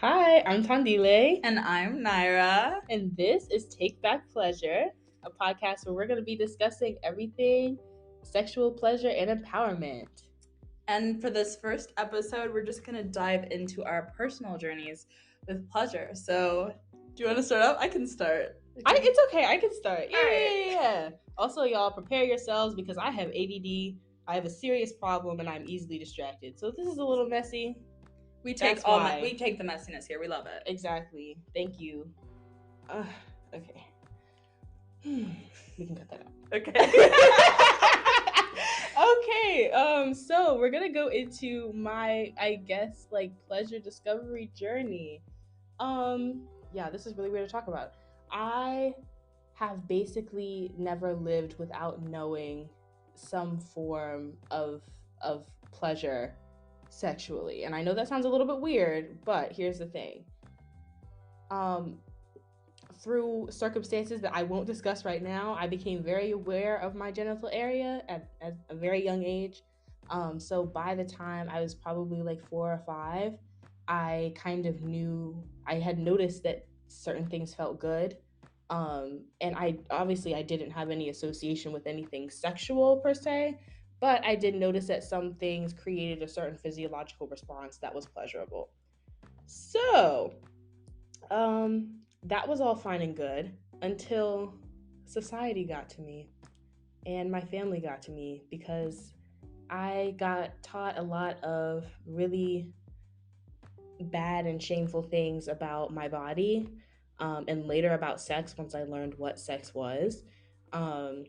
Hi, I'm Tandile, And I'm Nyra. and this is Take Back Pleasure, a podcast where we're going to be discussing everything sexual pleasure and empowerment. And for this first episode, we're just going to dive into our personal journeys with pleasure. So, do you want to start up? I can start. It's okay, I can start. All right. Yeah. Also, y'all prepare yourselves because I have ADD, I have a serious problem, and I'm easily distracted. So, if this is a little messy, We that's take why. we take the messiness here. We love it. Exactly. Thank you. Okay. We can cut that out. Okay. Okay, so we're gonna go into my, I guess, like pleasure discovery journey. Yeah, this is really weird to talk about. I have basically never lived without knowing some form of pleasure sexually. And I know that sounds a little bit weird, but here's the thing. Through circumstances that I won't discuss right now, I became very aware of my genital area at a very young age. So by the time I was probably like 4 or 5, I kind of knew, I had noticed that certain things felt good. And I didn't have any association with anything sexual per se, but I did notice that some things created a certain physiological response that was pleasurable. So, that was all fine and good until society got to me and my family got to me because I got taught a lot of really bad and shameful things about my body, and later about sex once I learned what sex was. Um,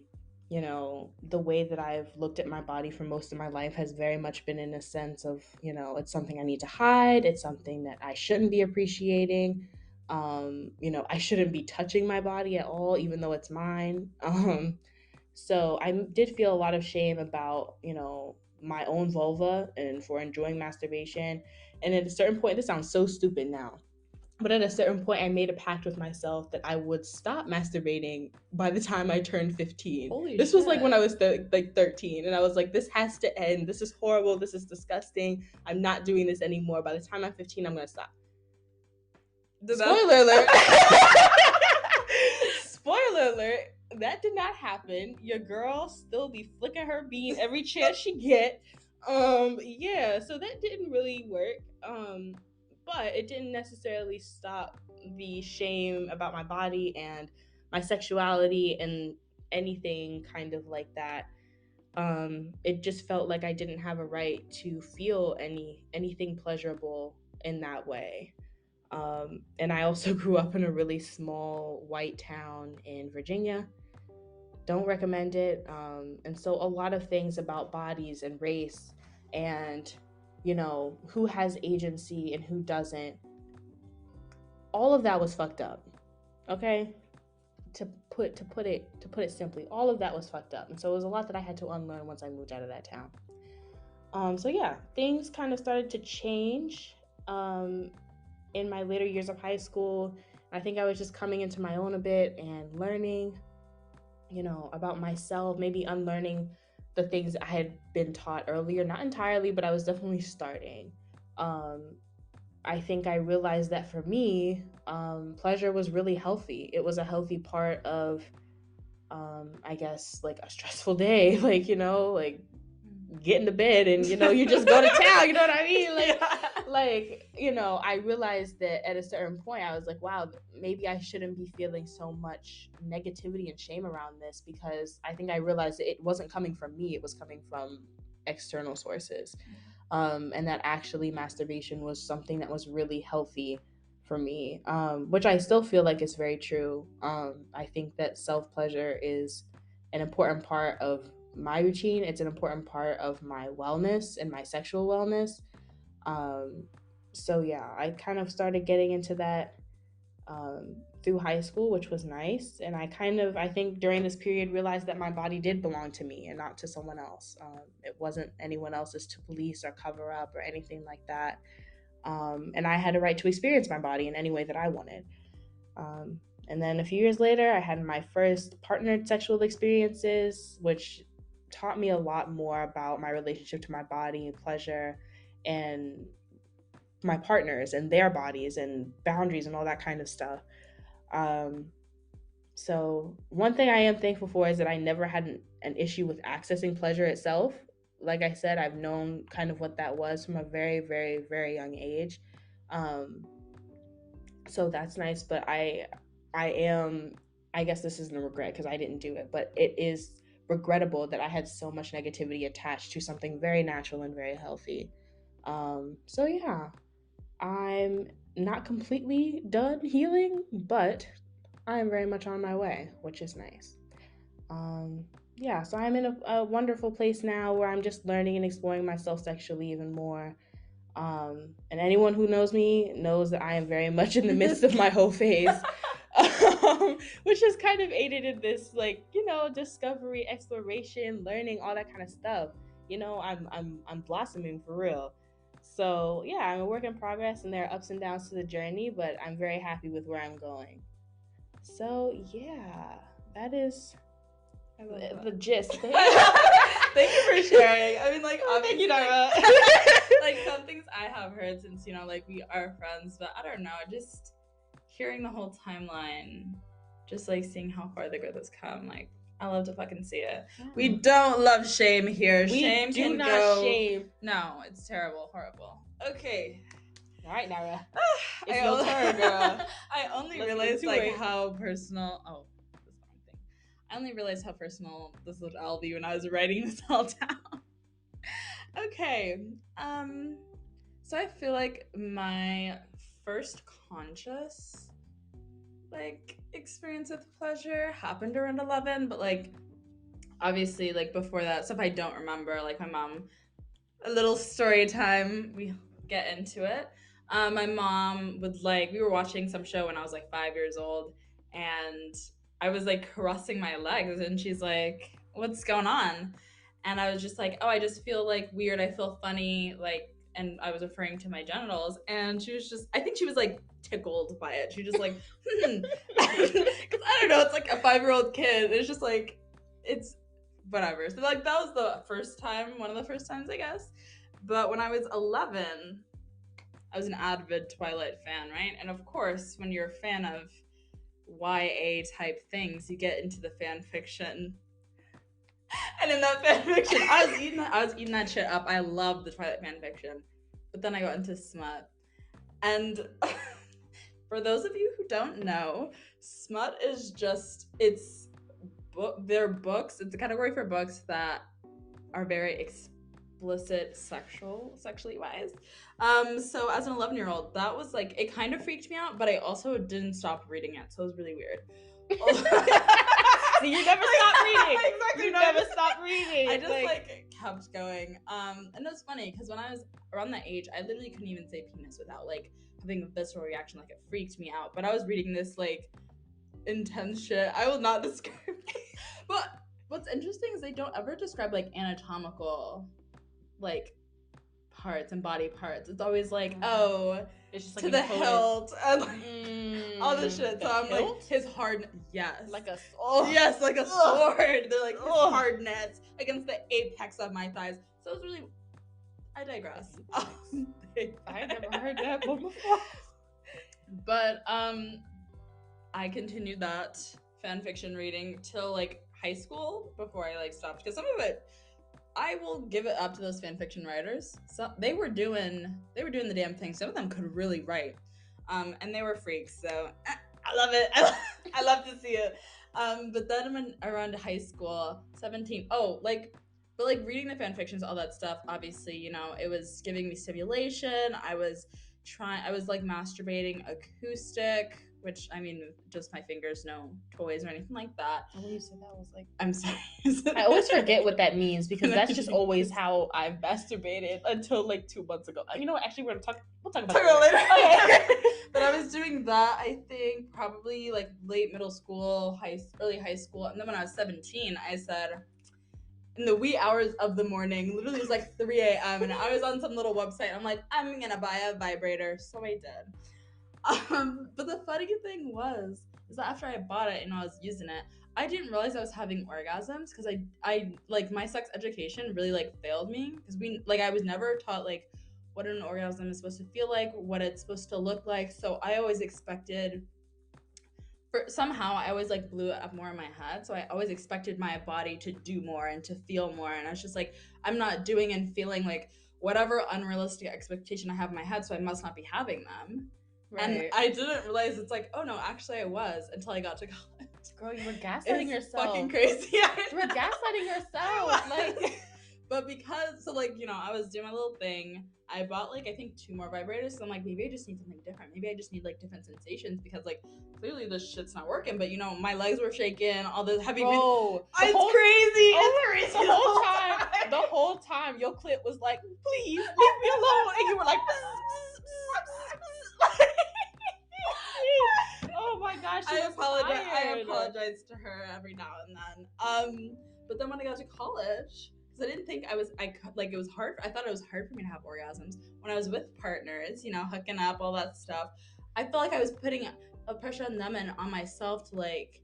the way that I've looked at my body for most of my life has very much been in a sense of, it's something I need to hide, it's something that I shouldn't be appreciating. I shouldn't be touching my body at all, even though it's mine. So I did feel a lot of shame about, my own vulva and for enjoying masturbation. And at a certain point, this sounds so stupid now, but at a certain point, I made a pact with myself that I would stop masturbating by the time I turned 15. This was like when I was 13, and I was like, this has to end. This is horrible. This is disgusting. I'm not doing this anymore. By the time I'm 15, I'm going to stop. Spoiler alert. Spoiler alert. That did not happen. Your girl still be flicking her bean every chance she get. Yeah, so that didn't really work. But it didn't necessarily stop the shame about my body and my sexuality and anything kind of like that. It just felt like I didn't have a right to feel anything pleasurable in that way. And I also grew up in a really small white town in Virginia. Don't recommend it. And so a lot of things about bodies and race and, who has agency and who doesn't, all of that was fucked up. Okay? To put it simply, all of that was fucked up. And so it was a lot that I had to unlearn once I moved out of that town. So yeah, things kind of started to change. In my later years of high school, I think I was just coming into my own a bit and learning, about myself, maybe unlearning the things I had been taught earlier. Not entirely, but I was definitely starting. I think I realized that for me, pleasure was really healthy. It was a healthy part of, I guess, like a stressful day, like get into bed and you just go to town, you know what I mean, I realized that at a certain point I was like, wow, maybe I shouldn't be feeling so much negativity and shame around this, because I think I realized that it wasn't coming from me, it was coming from external sources, and that actually masturbation was something that was really healthy for me, which I still feel like is very true. I think that self-pleasure is an important part of my routine. It's an important part of my wellness and my sexual wellness. So yeah, I kind of started getting into that through high school, which was nice. And I think during this period realized that my body did belong to me and not to someone else. It wasn't anyone else's to police or cover up or anything like that. And I had a right to experience my body in any way that I wanted. And then a few years later, I had my first partnered sexual experiences, which taught me a lot more about my relationship to my body and pleasure, and my partners and their bodies and boundaries and all that kind of stuff. So one thing I am thankful for is that I never had an issue with accessing pleasure itself. Like I said, I've known kind of what that was from a very, very, very young age. Um, so that's nice. But I am, I guess this isn't a regret because I didn't do it, but it is regrettable that I had so much negativity attached to something very natural and very healthy. So yeah, I'm not completely done healing, but I am very much on my way, which is nice. Um, yeah, so I'm in a wonderful place now where I'm just learning and exploring myself sexually even more. And anyone who knows me knows that I am very much in the midst of my whole phase, which has kind of aided in this, like, discovery, exploration, learning, all that kind of stuff. I'm blossoming for real. So yeah, I'm a work in progress, and there are ups and downs to the journey, but I'm very happy with where I'm going. So yeah, that is the gist. Thank you for sharing. I mean, like, obviously, like some things I have heard since, like, we are friends, but I don't know, just hearing the whole timeline, just like seeing how far the growth has come, like, I love to fucking see it. Yeah. We don't love shame here. Shame do can not go. Shame. No, it's terrible, horrible. Okay. All right, Nyra. It's your turn, girl. I only realized like how personal. Oh, that's the wrong thing. I only realized how personal this would all be when I was writing this all down. Okay. So I feel like my first conscious like experience with pleasure happened around 11, but like obviously like before that stuff I don't remember. Like my mom, a little story time. We get into it. My mom would like, we were watching some show when I was like 5 years old, and I was like caressing my legs, and she's like, "What's going on?" And I was just like, "Oh, I just feel like weird. I feel funny." Like, and I was referring to my genitals, and she was just, I think she was like tickled by it. She just like, because I don't know, it's like a 5-year-old kid. It's just like, it's whatever. So like that was the first time, one of the first times, I guess. But when I was 11, I was an avid Twilight fan, right? And of course, when you're a fan of YA type things, you get into the fan fiction. And in that fan fiction, I was eating that shit up. I loved the Twilight fan fiction. But then I got into smut. And for those of you who don't know, smut is just, they're books. It's a category for books that are very explicit sexually wise. So as an 11-year-old, that was like, it kind of freaked me out, but I also didn't stop reading it, so it was really weird. So you never stopped reading. Exactly. You never stopped reading. I just like kept going. And it was funny because when I was around that age, I literally couldn't even say penis without like having a visceral reaction. Like it freaked me out. But I was reading this like intense shit. I will not describe it. But what's interesting is they don't ever describe like anatomical like parts and body parts. It's always like, oh, it's just like to the hilt and like all this shit. So I'm hilt? Like his hard, yes, like a yes, like a sword. They're like his hardness against the apex of my thighs. So it's really, I digress. I never heard that one before. But I continued that fan fiction reading till like high school before I like stopped, because some of it, I will give it up to those fan fiction writers. So they were doing the damn thing. Some of them could really write, and they were freaks. So I love it. I love to see it. But then when around high school, 17, but like reading the fan fictions, all that stuff. Obviously, you know, it was giving me stimulation. I was like masturbating acoustic, which I mean, just my fingers, no toys or anything like that. And when you said that, I was like, I'm sorry. I always forget what that means because that's just always how I've masturbated until like 2 months ago. You know what? Actually, we'll talk about that later. Okay. But I was doing that, I think, probably like late middle school, early high school. And then when I was 17, I said, in the wee hours of the morning, literally it was like 3 a.m. and I was on some little website. I'm like, I'm gonna buy a vibrator. So I did. But the funny thing is that after I bought it and I was using it, I didn't realize I was having orgasms because I like my sex education really like failed me because I was never taught like what an orgasm is supposed to feel like, what it's supposed to look like. So I always expected, somehow I always like blew it up more in my head. So I always expected my body to do more and to feel more. And I was just like, I'm not doing and feeling like whatever unrealistic expectation I have in my head, so I must not be having them. Right. And I didn't realize it's like, oh no, actually I was, until I got to college. Girl, you were gaslighting yourself. Fucking crazy. You were gaslighting yourself. Like, but because, so like, you know, I was doing my little thing. I bought like, I think 2 more vibrators. So I'm like, maybe I just need something different. Maybe I just need like different sensations, because like clearly this shit's not working. But you know, my legs were shaking, all the heavy. Bro, it's crazy. It's crazy. The whole time, your clit was like, please leave me alone, and you were like, oh my gosh, I apologize to her every now and then. But then when I got to college, because I didn't think it was hard. I thought it was hard for me to have orgasms when I was with partners, you know, hooking up, all that stuff. I felt like I was putting a pressure on them and on myself to like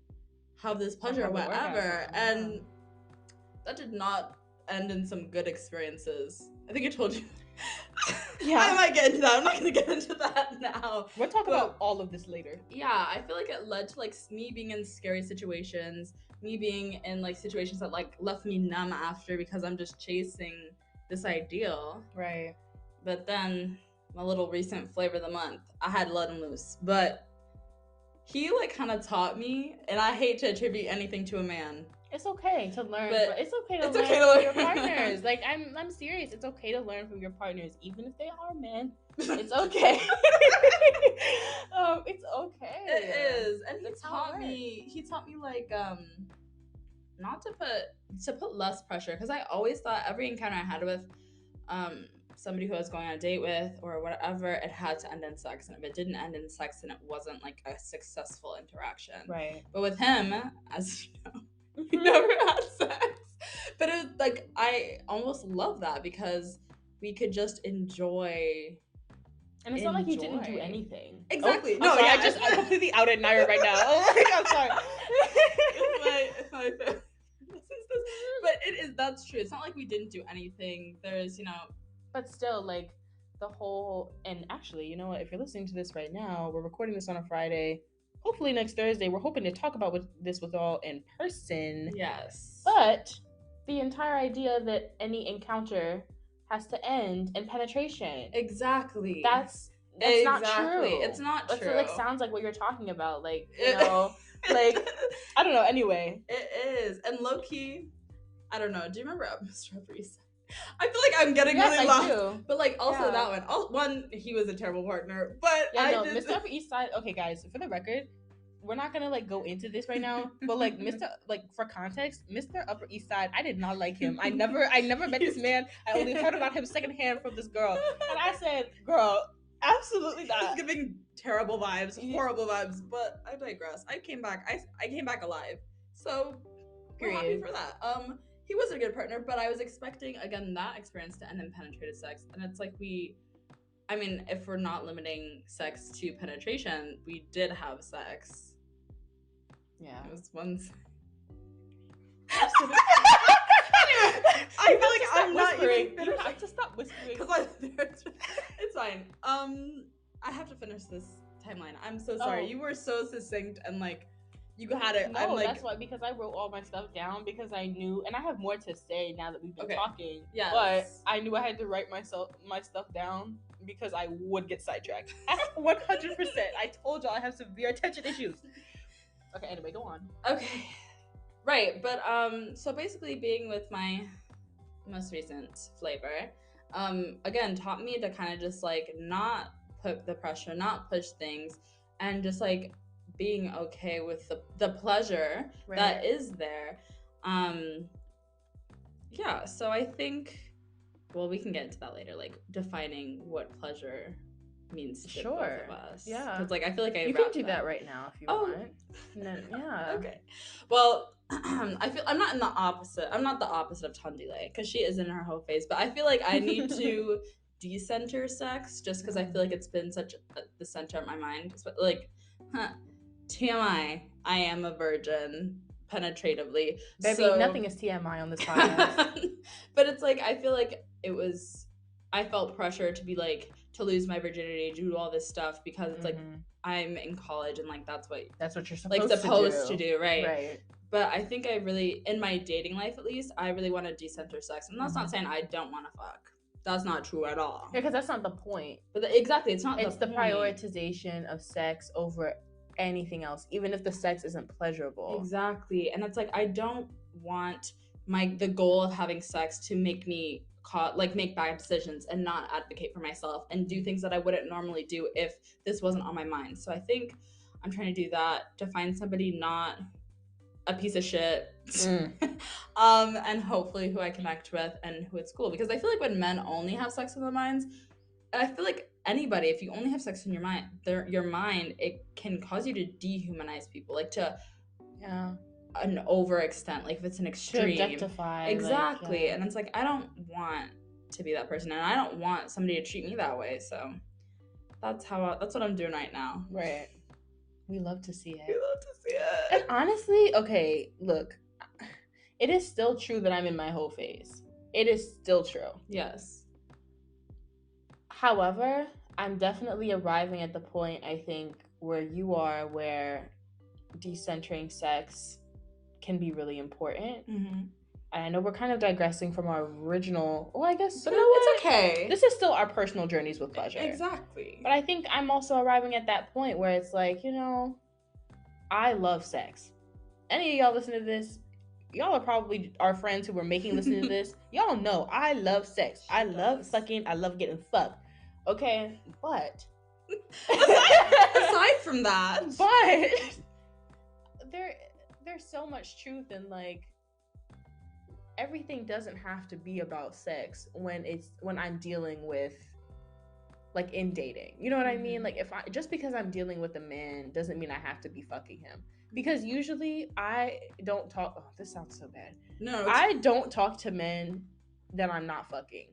have this pleasure or whatever, and that did not end in some good experiences. I think I told you. Yeah, I might get into that. I'm not gonna get into that now. We'll talk about all of this later. Yeah, I feel like it led to like me being in scary situations, me being in like situations that like left me numb after, because I'm just chasing this ideal. Right. But then my little recent flavor of the month, I had to let him loose. But he like kind of taught me, and I hate to attribute anything to a man. It's okay to learn. But it's okay to learn from your partners. Like, I'm serious. It's okay to learn from your partners, even if they are men. It's okay. It's okay. It is. And he taught me like not to put less pressure, because I always thought every encounter I had with somebody who I was going on a date with or whatever, it had to end in sex, and if it didn't end in sex, then it wasn't like a successful interaction. Right. But with him, as you know, he never had sex. But it was like, I almost love that, because we could just enjoy. And it's not like you didn't do anything. Exactly. Oh, no, sorry, I completely outed Nyra right now. I'm sorry. It's my favorite. But that's true. It's not like we didn't do anything. There's, you know. But still, like, the whole, and actually, you know what? If you're listening to this right now, we're recording this on a Friday. Hopefully next Thursday, we're hoping to talk about this with all in person. Yes. But the entire idea that any encounter has to end in penetration. Exactly. That's not true. It's not true. It like sounds like what you're talking about. Like, you know, like, I don't know. Anyway. It is. And low key, I don't know. Do you remember Mr. Upper East Side? I feel like I'm getting really lost. Do. But like also that one, he was a terrible partner. But Mr. Upper East Side. Okay, guys, for the record, we're not gonna like go into this right now. But like for context, Mr. Upper East Side, I did not like him. I never met this man. I only heard about him secondhand from this girl, and I said, "Girl, absolutely not." He's giving terrible vibes, horrible vibes. But I digress. I came back. I came back alive. So we're happy for that. He was a good partner, but I was expecting, again, that experience to end in penetrative sex. And it's like if we're not limiting sex to penetration, we did have sex. Yeah. It was once. Anyway, I feel like I'm not even. You have to stop whispering. Because it's fine. I have to finish this timeline. I'm so sorry. You were so succinct and like, you had it. No, that's why, because I wrote all my stuff down, because I knew, and I have more to say now that we've been talking. Yeah. But I knew I had to write my stuff down, because I would get sidetracked. 100%. I told y'all I have severe attention issues. Okay, anyway, go on. Okay. Right, but so basically being with my most recent flavor, again, taught me to kind of just like not put the pressure, not push things, and just like being okay with the pleasure that is there. Yeah, so I think, well, we can get into that later, like defining what pleasure means to both of us. Yeah. Because like I feel like you can do that right now if you want. Then, yeah. Okay. Well, I feel I'm not the opposite of Tandile, because she is in her whole phase, but I feel like I need to decenter sex, just because I feel like it's been such the center of my mind. Like, TMI, I am a virgin penetratively. Baby, nothing is TMI on this podcast. But it's like, I feel like I felt pressure to be like, to lose my virginity, to do all this stuff because it's like I'm in college and like that's what you're supposed to do, right? But I think I really, in my dating life at least, I really want to decenter sex. And that's not saying I don't want to fuck. That's not true at all. Yeah, because that's not the point. But exactly, it's not. It's the prioritization of sex over anything else, even if the sex isn't pleasurable. Exactly, and it's like I don't want the goal of having sex to make me make bad decisions and not advocate for myself and do things that I wouldn't normally do if this wasn't on my mind. So I think I'm trying to do that, to find somebody not a piece of shit and hopefully who I connect with and who it's cool, because I feel like when men only have sex in their minds, I feel like anybody, if you only have sex in your mind, it can cause you to dehumanize people, like to an overextent, like if it's an extreme, to objectify, exactly. And it's like I don't want to be that person, and I don't want somebody to treat me that way. So that's what I'm doing right now. Right. We love to see it. We love to see it. And honestly, okay, look, it is still true that I'm in my whole phase. It is still true. Yes. However, I'm definitely arriving at the point, I think, where you are, where decentering sex can be really important. Mm-hmm. And I know we're kind of digressing from our original, well, I guess, but it's okay. This is still our personal journeys with pleasure. Exactly. But I think I'm also arriving at that point where it's like, I love sex. Any of y'all listening to this, y'all are probably our friends who are listening to this. Y'all know I love sex. I love fucking. I love getting fucked. Okay, but aside from that, but there's so much truth in like everything doesn't have to be about sex when I'm dealing with, like, in dating. You know what I mean? Like, just because I'm dealing with a man doesn't mean I have to be fucking him. Because usually I don't talk. Oh, this sounds so bad. No, I don't talk to men that I'm not fucking,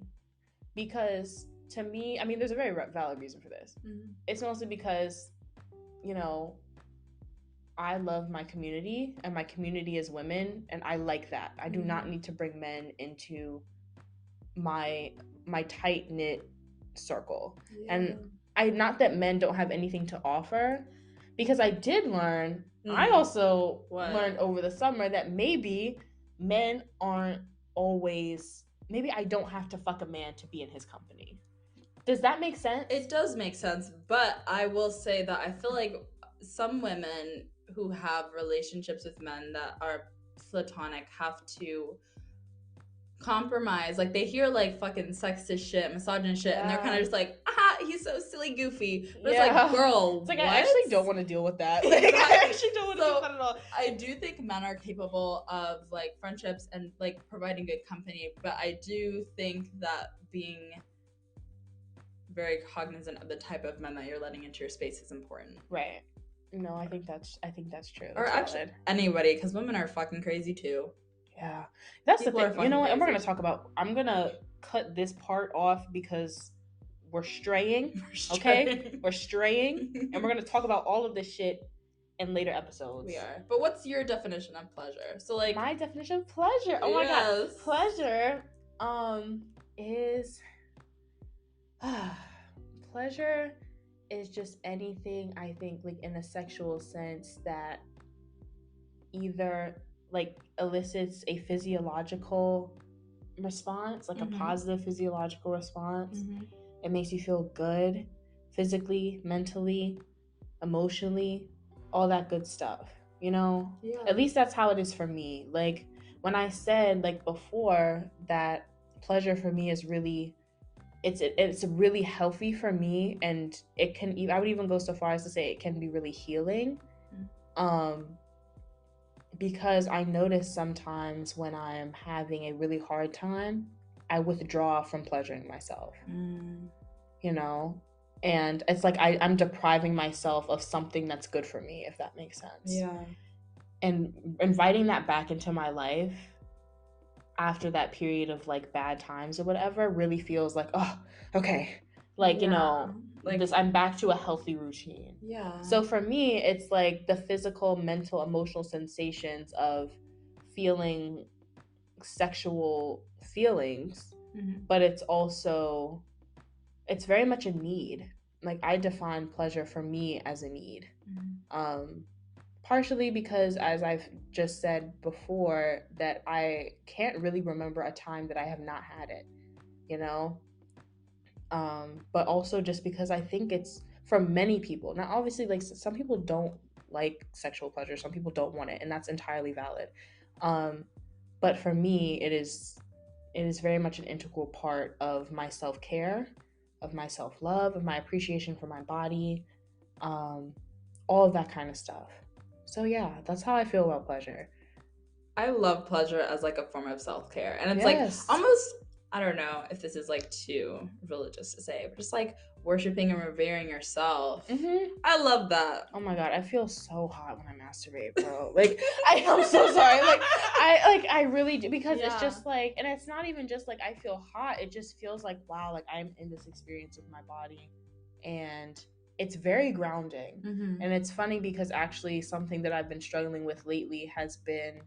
because to me, I mean, there's a very valid reason for this. It's mostly because, I love my community, and my community is women, and I like that. I do not need to bring men into my tight-knit circle. Yeah. And not that men don't have anything to offer, because I did learn, I also learned over the summer that maybe men aren't always, maybe I don't have to fuck a man to be in his company. Does that make sense? It does make sense, but I will say that I feel like some women who have relationships with men that are platonic have to compromise. Like, they hear like fucking sexist shit, misogynist shit, and they're kind of just like, aha, he's so silly, goofy. But it's like, girl, it's like, what? I actually don't want to deal with that. Like, I actually don't want to deal with that at all. I do think men are capable of like friendships and like providing good company, but I do think that being very cognizant of the type of men that you're letting into your space is important. Right. No, I think that's true. Or actually anybody, because women are fucking crazy too. Yeah, that's people the thing. You know what? And we're I'm gonna cut this part off because we're straying. Okay, we're straying, and we're gonna talk about all of this shit in later episodes. We are. But what's your definition of pleasure? So, like, my definition of pleasure. Oh my god, pleasure. Is pleasure is just anything, I think, like, in a sexual sense that either like elicits a physiological response, like a positive physiological response. It makes you feel good physically, mentally, emotionally, all that good stuff, At least that's how it is for me. Like, when I said, like, before, that pleasure for me is really, it's really healthy for me, and I would even go so far as to say it can be really healing. Because I notice sometimes when I am having a really hard time, I withdraw from pleasuring myself, And it's like I'm depriving myself of something that's good for me, if that makes sense. Yeah. And inviting that back into my life after that period of, like, bad times or whatever really feels like, oh, okay. Like, like this, I'm back to a healthy routine. Yeah. So for me, it's like the physical, mental, emotional sensations of feeling sexual feelings, but it's also it's very much a need. Like, I define pleasure for me as a need. Partially because, as I've just said before, that I can't really remember a time that I have not had it, you know? But also just because I think it's for many people. Now, obviously, like, some people don't like sexual pleasure, some people don't want it, and that's entirely valid. But for me, it is very much an integral part of my self-care, of my self-love, of my appreciation for my body, all of that kind of stuff. So yeah, that's how I feel about pleasure. I love pleasure as like a form of self-care. And it's like almost, I don't know if this is like too religious to say, but just like worshiping and revering yourself. I love that. Oh my God, I feel so hot when I masturbate, bro. Like, I am so sorry. I really do, because it's just like, and it's not even just like I feel hot. It just feels like, wow, like I'm in this experience with my body, and it's very grounding. And it's funny because actually something that I've been struggling with lately has been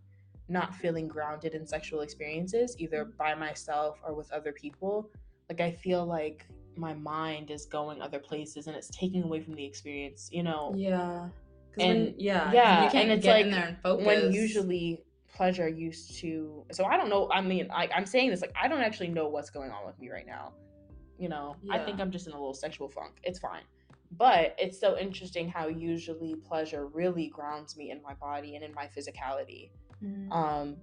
not feeling grounded in sexual experiences, either by myself or with other people. Like, I feel like my mind is going other places and it's taking away from the experience, you know? Yeah. And you can't and it's get like in there and focus. when usually pleasure used to, so I don't know, I mean, I'm saying this like I don't actually know what's going on with me right now, you know? I think I'm just in a little sexual funk. It's fine. But it's so interesting how usually pleasure really grounds me in my body and in my physicality. And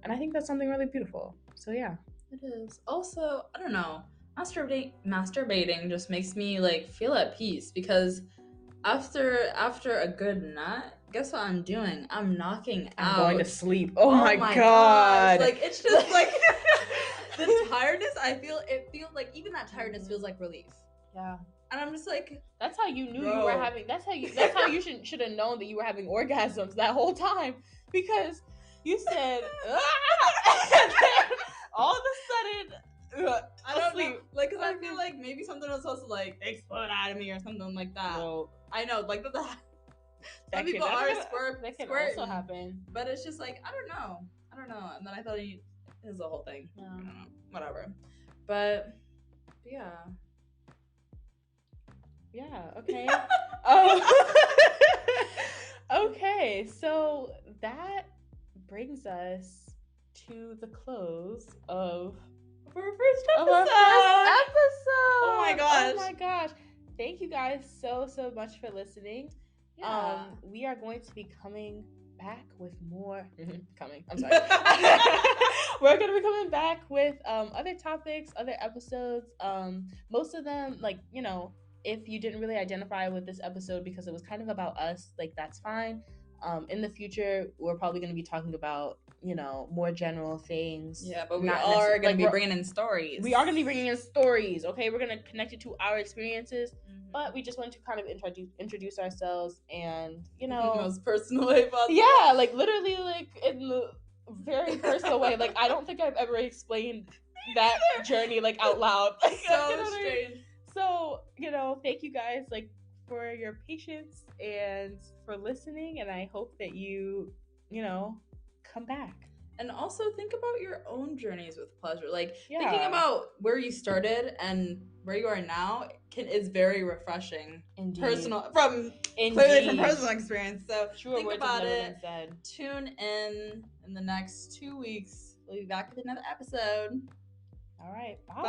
I think that's something really beautiful. So yeah. It is. Also, I don't know, masturbating just makes me like feel at peace, because after a good nut, guess what I'm doing? I'm knocking out. I'm going to sleep. Oh my God. Gosh. Like, it's just like the tiredness, it feels like even that tiredness feels like relief. Yeah. And I'm just like, that's how you knew you were having, that's how you should have known that you were having orgasms that whole time, because you said and then all of a sudden I don't know, like, because I feel like maybe something was supposed to like explode out of me or something like that. Well, I know, like that some people are squirting, also happen, but it's just like I don't know, and then I thought it was the whole thing. I don't know, whatever, but yeah. Okay. Okay, so that brings us to the close of our first episode. Oh my gosh. Thank you guys so much for listening. We are going to be coming back with more I'm sorry. We're going to be coming back with other topics, other episodes. Most of them, like, you know, if you didn't really identify with this episode because it was kind of about us, like, that's fine. In the future, we're probably going to be talking about, you know, more general things. Yeah, but we are going to be bringing in stories. We are going to be bringing in stories, okay? We're going to connect it to our experiences, but we just want to kind of introduce ourselves and, you know. In the most personal way possible. Yeah, like, literally, like, in the very personal way. Like, I don't think I've ever explained that journey, like, out loud. Like, so you know strange. I mean? So, you know, thank you guys, like, for your patience and for listening, and I hope that you know, come back. And also think about your own journeys with pleasure. Like, thinking about where you started and where you are now is very refreshing. Indeed. Clearly from personal experience. So think about it. Tune in the next 2 weeks. We'll be back with another episode. All right. Bye.